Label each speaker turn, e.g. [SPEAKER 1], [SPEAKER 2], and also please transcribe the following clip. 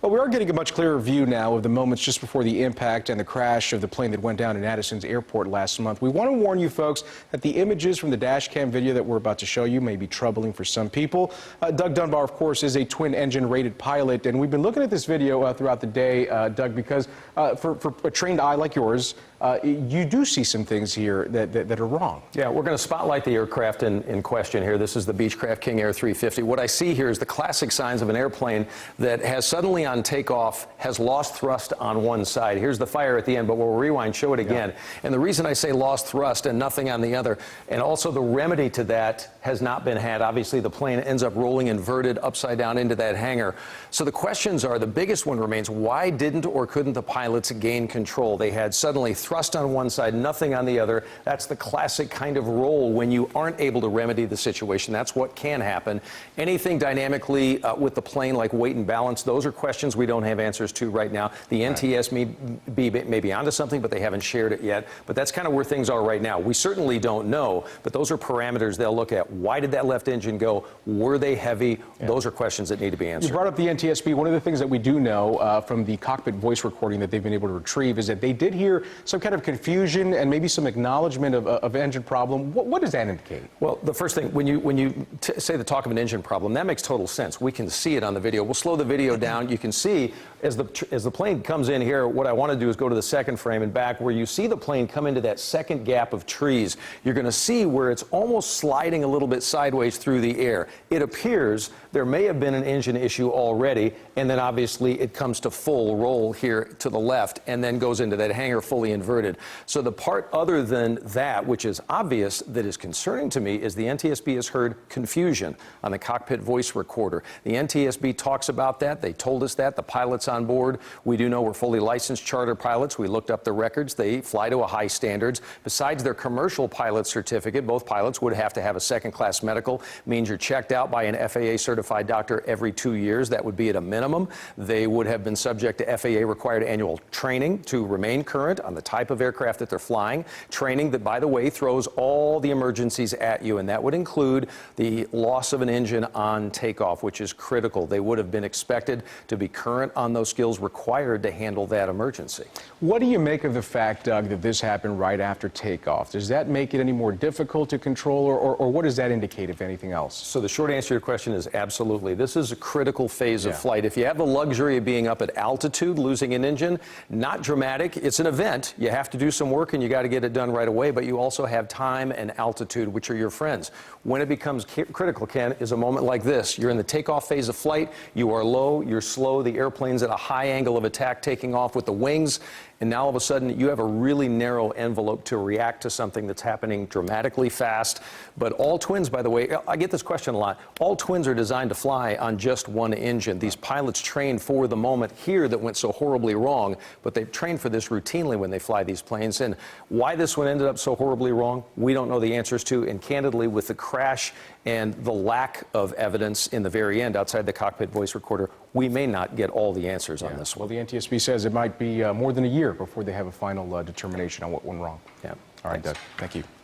[SPEAKER 1] Well, we are getting a much clearer view now of the moments just before the impact and the crash of the plane that went down in Addison's Airport last month. We want to warn you folks that the images from the dash cam video that we're about to show you may be troubling for some people. Doug Dumbar, of course, is a twin-engine rated pilot, and we've been looking at this video throughout the day, Doug, because for a trained eye like yours, you do see some things here that are wrong.
[SPEAKER 2] Yeah, we're going to spotlight the aircraft in question here. This is the Beechcraft King Air 350. What I see here is the classic signs of an airplane that has suddenly on takeoff has lost thrust on one side. Here's the fire at the end, but we'll rewind, show it again. Yeah. And the reason I say lost thrust and nothing on the other, and also the remedy to that has not been had. Obviously, the plane ends up rolling inverted upside down into that hangar. So the questions are, the biggest one remains, why didn't or couldn't the pilots gain control? They had suddenly thrust on one side, nothing on the other. That's the classic kind of roll when you aren't able to remedy the situation. That's what can happen. Anything dynamically with the plane, like weight and balance, those are questions we don't have answers to right now. The NTS may be onto something, but they haven't shared it yet. But that's kind of where things are right now. We certainly don't know, but those are parameters they'll look at. Why did that left engine go? Were they heavy? Yeah. Those are questions that need to be answered. You brought
[SPEAKER 1] up the NTSB. One of the things that we do know from the cockpit voice recording that they've been able to retrieve is that they did hear some kind of confusion and maybe some acknowledgement of engine problem. What does that indicate?
[SPEAKER 2] Well, the first thing, when you say the talk of an engine problem, that makes total sense. We can see it on the video. We'll slow the video down. You can see as the plane comes in here, what I want to do is go to the second frame and back where you see the plane come into that second gap of trees. You're going to see where it's almost sliding a little bit sideways through the air. It appears there may have been an engine issue already, and then obviously it comes to full roll here to the left and then goes into that hangar fully inverted. So the part other than that, which is obvious, that is concerning to me is the NTSB has heard confusion on the cockpit voice recorder. The NTSB talks about that. They told us that. The pilots on board, we do know we're fully licensed charter pilots. We looked up the records. They fly to a high standards. Besides their commercial pilot certificate, both pilots would have to have a second-class medical. Means you're checked out by an FAA-certified doctor every 2 years. That would be at a minimum. They would have been subject to FAA-required annual training to remain current on the type of aircraft that they're flying. Training that, by the way, throws all the emergencies at you, and that would include the loss of an engine on takeoff, which is critical. They would have been expected to be current on those skills required to handle that emergency.
[SPEAKER 1] What do you make of the fact, Doug, that this happened right after takeoff? Does that make it any more difficult to control, or what does that indicate, if anything else?
[SPEAKER 2] So the short answer to your question is absolutely. This is a critical phase of flight. If you have the luxury of being up at altitude, losing an engine, not dramatic. It's an event. You have to do some work and you got to get it done right away, but you also have time and altitude, which are your friends. When it becomes critical, Ken, is a moment like this. You're in the takeoff phase of flight. You are low, you're slow. The airplane's at a high angle of attack taking off with the wings. And now all of a sudden you have a really narrow envelope to react to something that's happening dramatically fast. But all twins, by the way, I get this question a lot. All twins are designed to fly on just one engine. These pilots train for the moment here that went so horribly wrong, but they've trained for this routinely when they fly these planes. And why this one ended up so horribly wrong, we don't know the answers to. And candidly, with the crash and the lack of evidence in the very end outside the cockpit voice recorder, we may not get all the answers on this one.
[SPEAKER 1] Well, the NTSB says it might be more than a year before they have a final determination on what went wrong.
[SPEAKER 2] Yeah.
[SPEAKER 1] All right, Doug. Thank you.